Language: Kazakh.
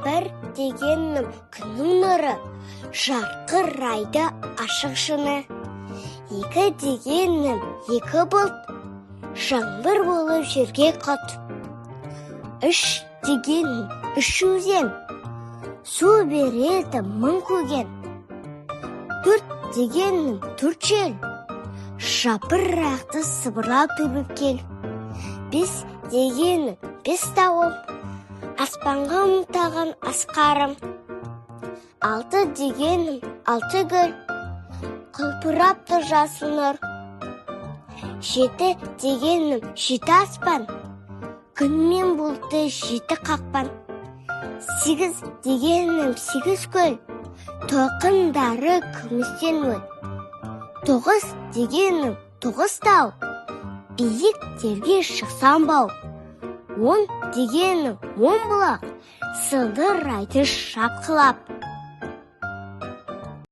Бір дегенім күннің нұры, жарқыр айды ашық шыны. Екі дегенім екі бұлт, жаңбыр болып жерге қот. Үш дегенім үш өзен, су береді мың көген. Төрт дегенім төрт жел, жапырақты сыбырлап төгіп кел. Бес дегенім бес тауым, аспанға ұмтаған асқарым. Алты дегенім алты гүл, құлпырапты жасыл нұр. Жеті дегенім жеті аспан, күн мен бұлтты жеті қақпан. Сегіз дегенім сегіз көл, толқындары күмістен өл. Тоғыз дегенім тоғыз тау, биіктерге шықсам бау. Он дегенім он бұлақ, сылдыр айды шапқылап.